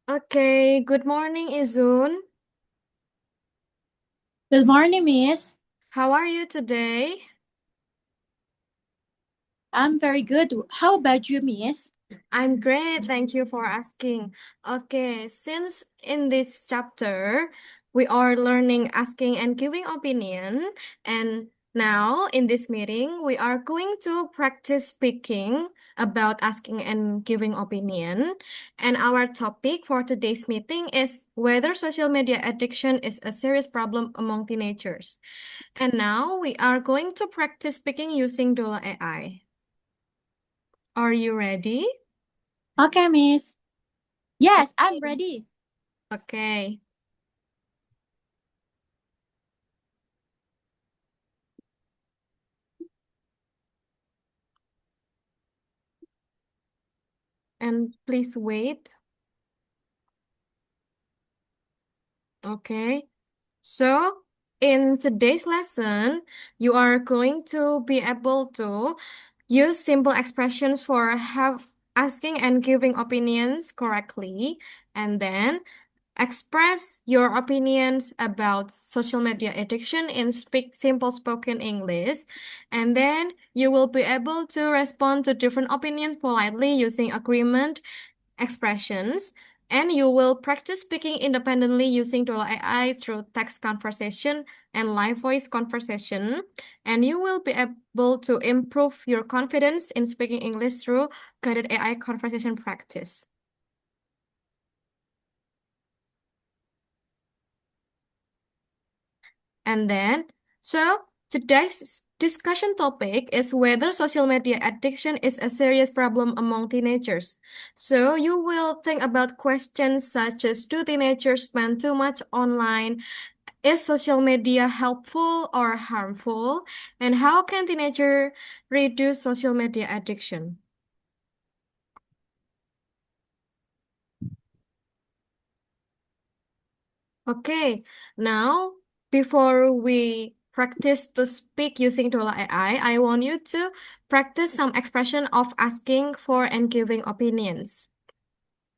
Okay, good morning, Izun. Good morning, Miss. How are you today? I'm very good. How about you, Miss? I'm great, thank you for asking. Okay, since in this chapter we are learning asking and giving opinion, and now in this meeting we are going to practice speaking about asking and giving opinion. And our topic for today's meeting is whether social media addiction is a serious problem among teenagers. And now we are going to practice speaking using Dola AI. Are you ready? Okay, Miss. Yes, I'm Okay. ready. Okay. And please wait. Okay. So, in today's lesson, you are going to be able to use simple expressions for have asking and giving opinions correctly, and then express your opinions about social media addiction in speak simple spoken English, and then you will be able to respond to different opinions politely using agreement expressions, and you will practice speaking independently using Dola AI through text conversation and live voice conversation, and you will be able to improve your confidence in speaking English through guided AI conversation practice. And then, so today's discussion topic is whether social media addiction is a serious problem among teenagers. So you will think about questions such as, do teenagers spend too much online? Is social media helpful or harmful? And how can teenagers reduce social media addiction? Okay, now before we practice to speak using Dola AI, I want you to practice some expression of asking for and giving opinions.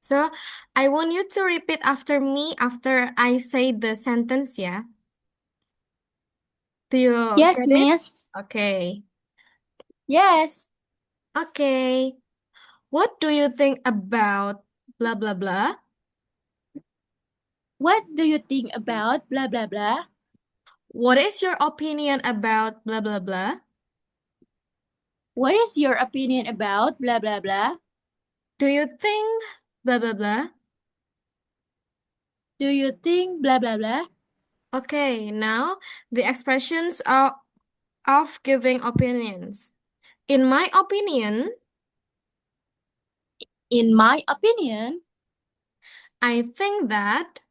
So I want you to repeat after me after I say the sentence, yeah? Do you Yes, get it? Miss. Okay. Yes. Okay. What do you think about blah blah blah? What do you think about blah blah blah? What is your opinion about blah blah blah? What is your opinion about blah blah blah? Do you think blah blah blah? Do you think blah blah blah? Okay, now the expressions of giving opinions. In my opinion, In my opinion, I think that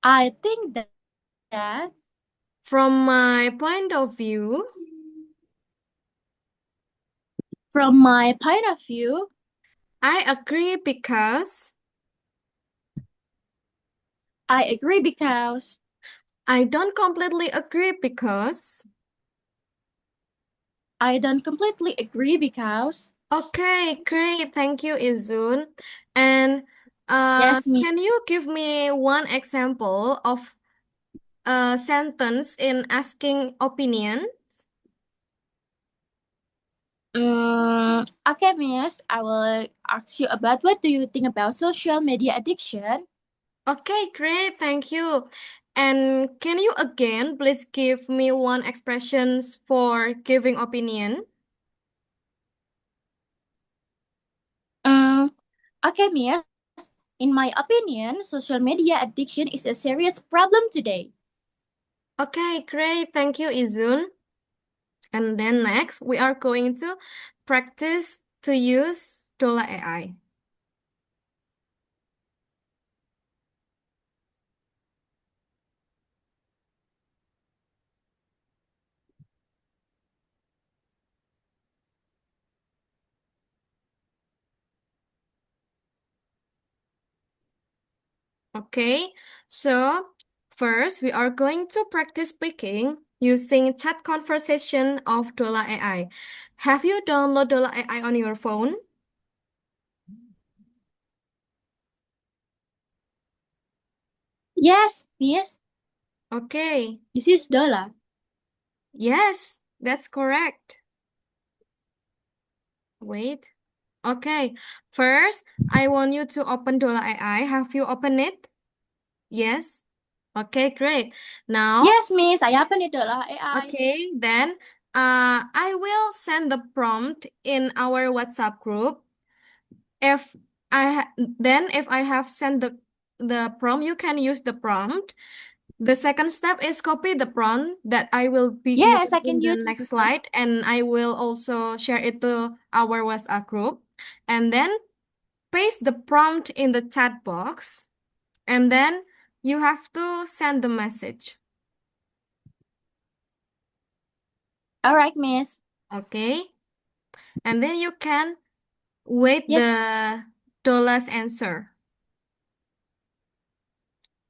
I think that from my point of view, from my point of view, I agree because I agree because I don't completely agree because. I don't completely agree because Okay, great. Thank you, Izun. And yes, me. can you give me one example of a sentence in asking opinion? Okay, Miss. I will ask you about what do you think about social media addiction? Okay, great. Thank you. And can you again please give me one expressions for giving opinion? Um, okay, Miss. In my opinion, social media addiction is a serious problem today. Okay, great. Thank you, Izun. And then next, we are going to practice to use Dola AI. Okay, so first we are going to practice speaking using chat conversation of Dola AI. Have you downloaded Dola AI on your phone? Yes, Miss. Okay. This is Dola. Yes, that's correct. Wait. Okay. First, I want you to open Dola AI. Have you opened it? Yes. Okay, great. Now, Yes, Miss. I open it, Dola AI. okay, then I will send the prompt in our WhatsApp group. If if I have sent the prompt, you can use the prompt. The second step is copy the prompt that I will be Yes, given I in can the use next it. slide, and I will also share it to our WhatsApp group. And then paste the prompt in the chat box, and then you have to send the message. All right, Miss. Okay? And then you can wait Yes. the Dola's answer.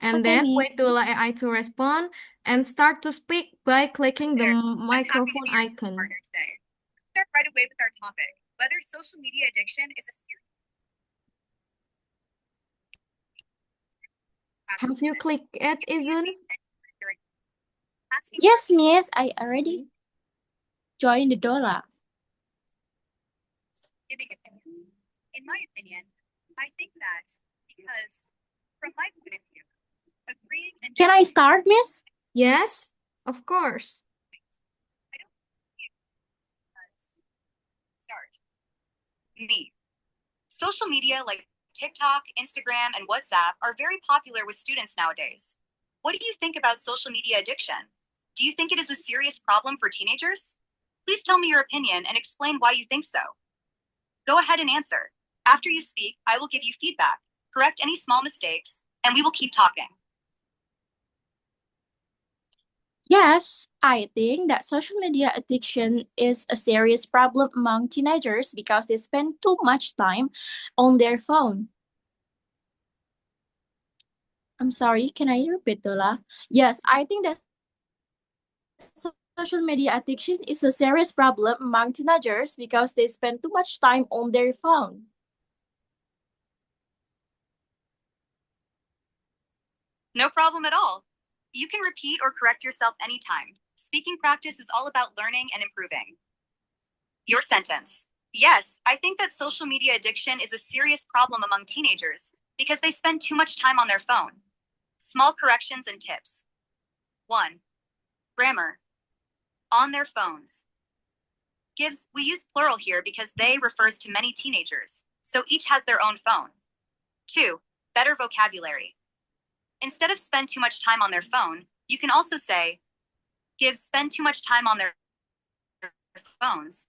And Okay, then Miss. wait Dola AI to respond and start to speak by clicking the There. I'm happy to microphone be your icon. partner today. Let's start right away with our topic, whether social media addiction is a serious Have you clicked it, Izun? asking Yes, Miss. I already joined the Dola. giving opinions. In my opinion, I think that because from my point of view, agreeing and Can I start, Miss? Yes, of course. I don't think start. Me. Social media like TikTok, Instagram, and WhatsApp are very popular with students nowadays. What do you think about social media addiction? Do you think it is a serious problem for teenagers? Please tell me your opinion and explain why you think so. Go ahead and answer. After you speak, I will give you feedback, correct any small mistakes, and we will keep talking. Yes, I think that social media addiction is a serious problem among teenagers because they spend too much time on their phone. I'm sorry, can I repeat, Dola? Yes, I think that social media addiction is a serious problem among teenagers because they spend too much time on their phone. No problem at all. You can repeat or correct yourself anytime. Speaking practice is all about learning and improving. Your sentence. Yes, I think that social media addiction is a serious problem among teenagers because they spend too much time on their phone. Small corrections and tips. 1. Grammar. On their phones. We use plural here because they refers to many teenagers, so each has their own phone. 2. Better vocabulary. Instead of spend too much time on their phone, you can also say, spend too much time on their phones.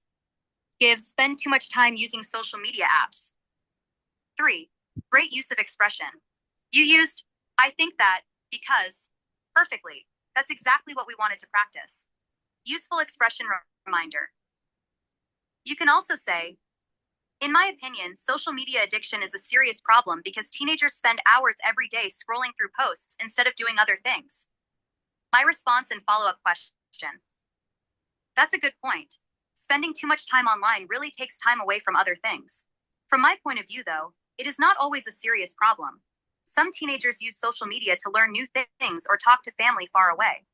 Spend too much time using social media apps. 3. Great use of expression. You used, I think that, because, perfectly. That's exactly what we wanted to practice. Useful expression reminder. You can also say, in my opinion, social media addiction is a serious problem because teenagers spend hours every day scrolling through posts instead of doing other things. My response and follow-up question. That's a good point. Spending too much time online really takes time away from other things. From my point of view, though, it is not always a serious problem. Some teenagers use social media to learn new things or talk to family far away.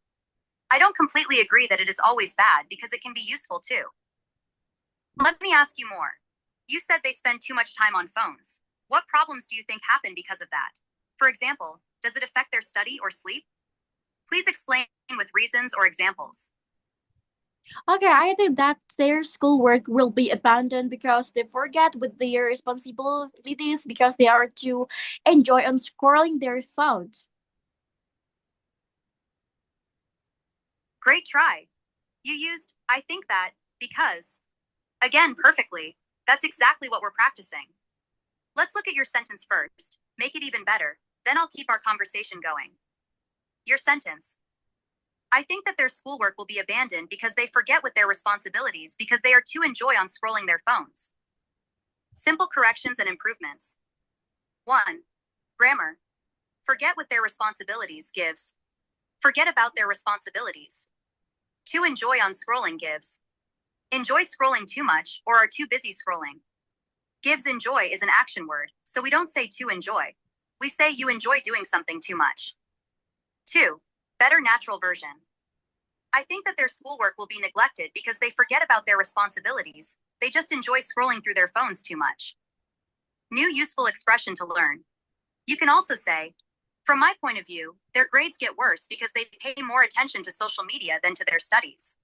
I don't completely agree that it is always bad because it can be useful too. Let me ask you more. You said they spend too much time on phones. What problems do you think happen because of that? For example, does it affect their study or sleep? Please explain with reasons or examples. Okay, I think that their schoolwork will be abandoned because they forget with their responsibilities because they are too enjoy on scrolling their phones. Great try. You used, I think that, because. Again, perfectly. That's exactly what we're practicing. Let's look at your sentence first. Make it even better. Then I'll keep our conversation going. Your sentence. I think that their schoolwork will be abandoned because they forget with their responsibilities because they are too enjoy on scrolling their phones. Simple corrections and improvements. 1. Grammar. Forget with their responsibilities gives. Forget about their responsibilities. To enjoy on scrolling gives. Enjoy scrolling too much or are too busy scrolling. Gives enjoy is an action word, so we don't say to enjoy. We say you enjoy doing something too much. 2. Better natural version. I think that their schoolwork will be neglected because they forget about their responsibilities. They just enjoy scrolling through their phones too much. New useful expression to learn. You can also say, from my point of view, their grades get worse because they pay more attention to social media than to their studies.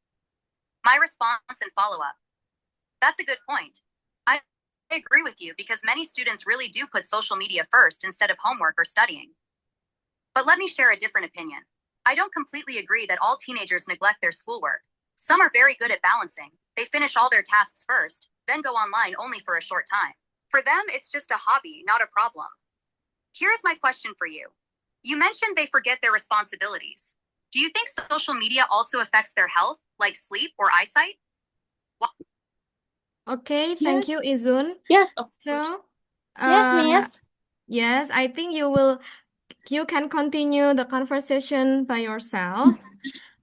My response and follow up. That's a good point. I agree with you because many students really do put social media first instead of homework or studying. But let me share a different opinion. I don't completely agree that all teenagers neglect their schoolwork. Some are very good at balancing. They finish all their tasks first, then go online only for a short time. For them, it's just a hobby, not a problem. Here is my question for you. You mentioned they forget their responsibilities. Do you think social media also affects their health, like sleep or eyesight? Okay, thank you, Yes. Izun. Yes, of course. So, Yes, uh, Miss. yes, I think you can continue the conversation by yourself.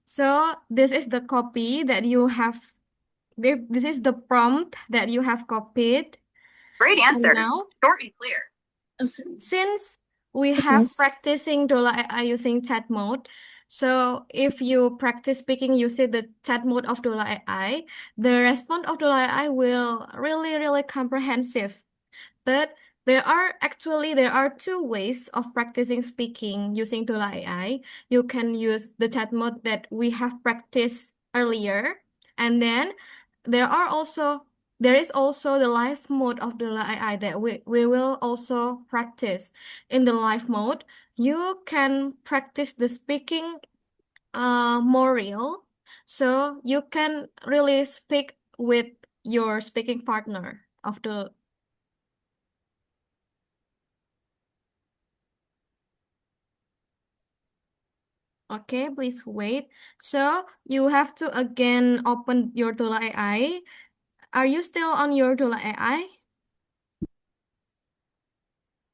So, this is the copy that you have, this is the prompt that you have copied. Great And answer. now, Short and clear. I'm sorry. since we Yes, have Miss. practicing Dola AI using chat mode, so if you practice speaking using the chat mode of Dola AI, the response of Dola AI will really comprehensive. But there are two ways of practicing speaking using Dola AI. You can use the chat mode that we have practiced earlier, and then there is also the live mode of Dola AI that we will also practice. In the live mode, you can practice the speaking more real, so you can really speak with your speaking partner of the. Okay, please wait. So you have to again open your Dola AI. Are you still on your Dola AI?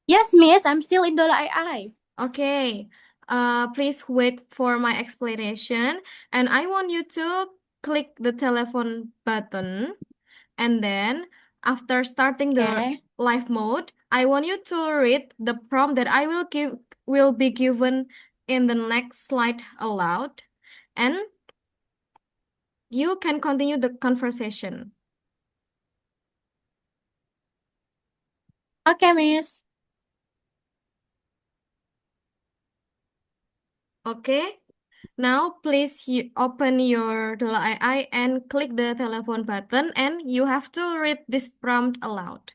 Yes, Miss. I'm still in Dola AI. Okay. Please wait for my explanation. And I want you to click the telephone button. And then after starting the Okay. live mode, I want you to read the prompt that I will be given in the next slide aloud. And you can continue the conversation. Okay, Miss. Okay. Now, please open your Dola AI and click the telephone button, and you have to read this prompt aloud.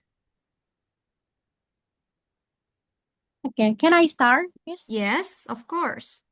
Okay, can I start, Miss? Yes, of course.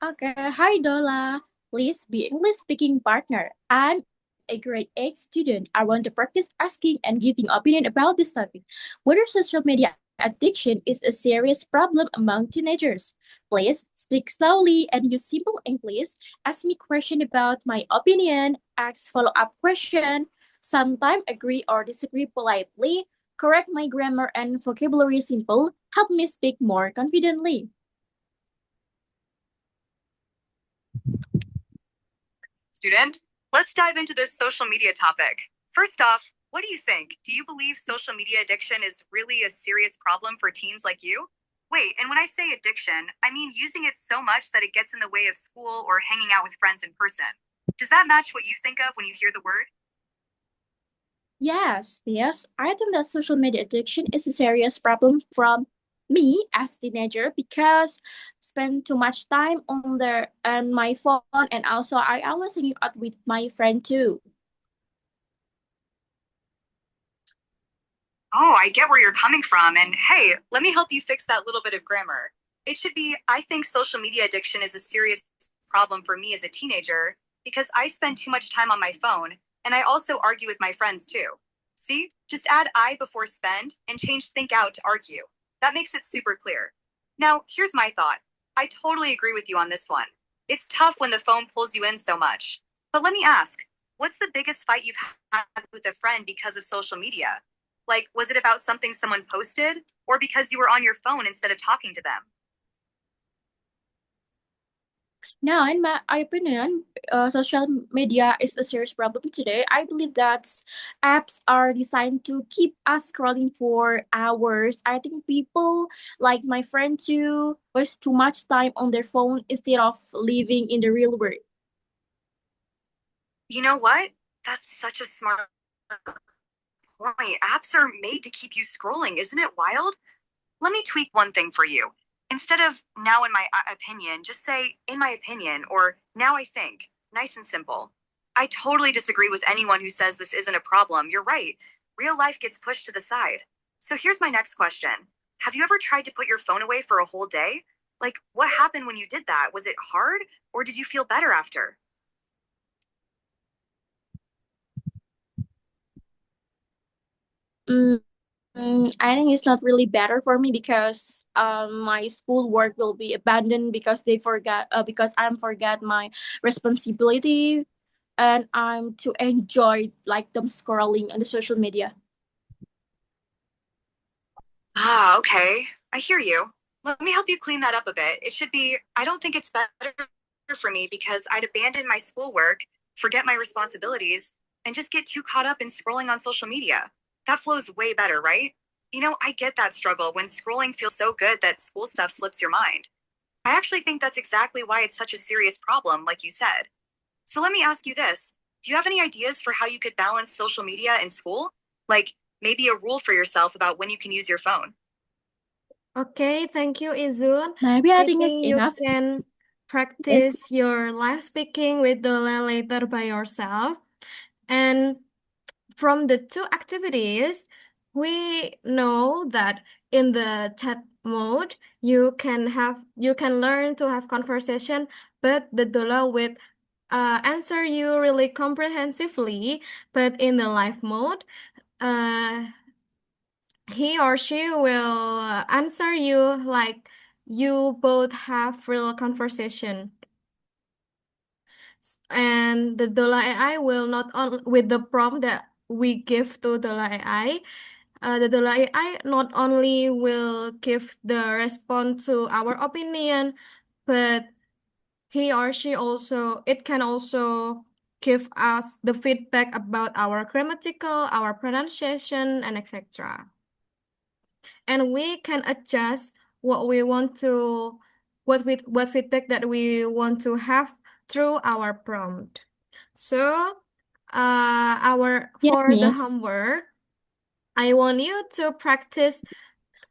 Okay, hi Dola. Please be English speaking partner. I'm a grade 8 student. I want to practice asking and giving opinion about this topic. Whether social media addiction is a serious problem among teenagers. Please speak slowly and use simple English. Ask me question about my opinion. Ask follow-up question. Sometimes agree or disagree politely. Correct my grammar and vocabulary simple. Help me speak more confidently. Student, let's dive into this social media topic. First off, what do you think? Do you believe social media addiction is really a serious problem for teens like you? Wait, and when I say addiction, I mean using it so much that it gets in the way of school or hanging out with friends in person. Does that match what you think of when you hear the word? Yes. I think that social media addiction is a serious problem from me as teenager because spend too much time on my phone, and also I always hanging out with my friend too. Oh, I get where you're coming from. And hey, let me help you fix that little bit of grammar. It should be, I think social media addiction is a serious problem for me as a teenager because I spend too much time on my phone and I also argue with my friends too. See, just add I before spend and change think out to argue. That makes it super clear. Now, here's my thought. I totally agree with you on this one. It's tough when the phone pulls you in so much. But let me ask, what's the biggest fight you've had with a friend because of social media? Like, was it about something someone posted or because you were on your phone instead of talking to them? Now, in my opinion, social media is a serious problem today. I believe that apps are designed to keep us scrolling for hours. I think people, like my friend too, waste too much time on their phone instead of living in the real world. You know what? That's such a smart point. Apps are made to keep you scrolling. Isn't it wild? Let me tweak one thing for you. Instead of now in my opinion, just say in my opinion or now I think. Nice and simple. I totally disagree with anyone who says this isn't a problem. You're right. Real life gets pushed to the side. So here's my next question. Have you ever tried to put your phone away for a whole day? Like, what happened when you did that? Was it hard or did you feel better after? Mm, I think it's not really better for me because my school work will be abandoned because they forgot because I'm forgot my responsibility and I'm to enjoy like them scrolling on the social media. Ah, okay. I hear you. Let me help you clean that up a bit. It should be, I don't think it's better for me because I'd abandon my schoolwork, forget my responsibilities, and just get too caught up in scrolling on social media. That flows way better, right? You know, I get that struggle when scrolling feels so good that school stuff slips your mind. I actually think that's exactly why it's such a serious problem, like you said. So let me ask you this. Do you have any ideas for how you could balance social media in school? Like maybe a rule for yourself about when you can use your phone? Okay, thank you, Izun. Maybe I I think it's think you enough. can Yes. practice your live speaking with Dola later by yourself. And from the two activities, we know that in the chat mode, you can learn to have conversation, but the Dola will answer you really comprehensively. But in the live mode, uh, he or she will answer you like you both have real conversation. And the Dola AI will not on with the prompt that we give to Dola AI. The Dola AI not only will give the response to our opinion, but he or she also it can also give us the feedback about our grammatical, our pronunciation, and etc. And we can adjust what we want to what feedback that we want to have through our prompt. So our Yes, for the miss. homework, I want you to practice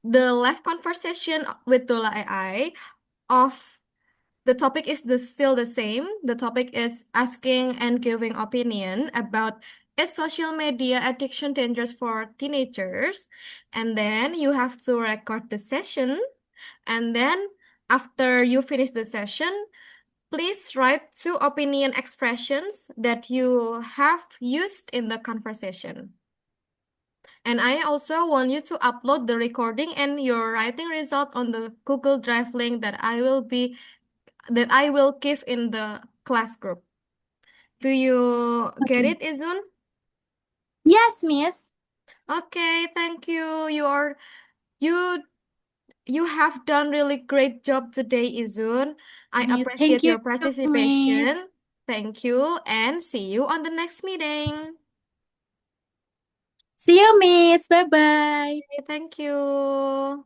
the live conversation with Dola AI of the topic is still the same. The topic is asking and giving opinion about is social media addiction dangerous for teenagers? And then you have to record the session. And then after you finish the session, please write two opinion expressions that you have used in the conversation. And I also want you to upload the recording and your writing result on the Google Drive link that I will give in the class group. Do you get Okay. it, Izun? Yes, miss. Okay, thank you. You you have done really great job today, Izun. I Miss. appreciate Thank your you, miss. participation. Thank you and see you on the next meeting. See you, miss. Bye bye. Okay, thank you.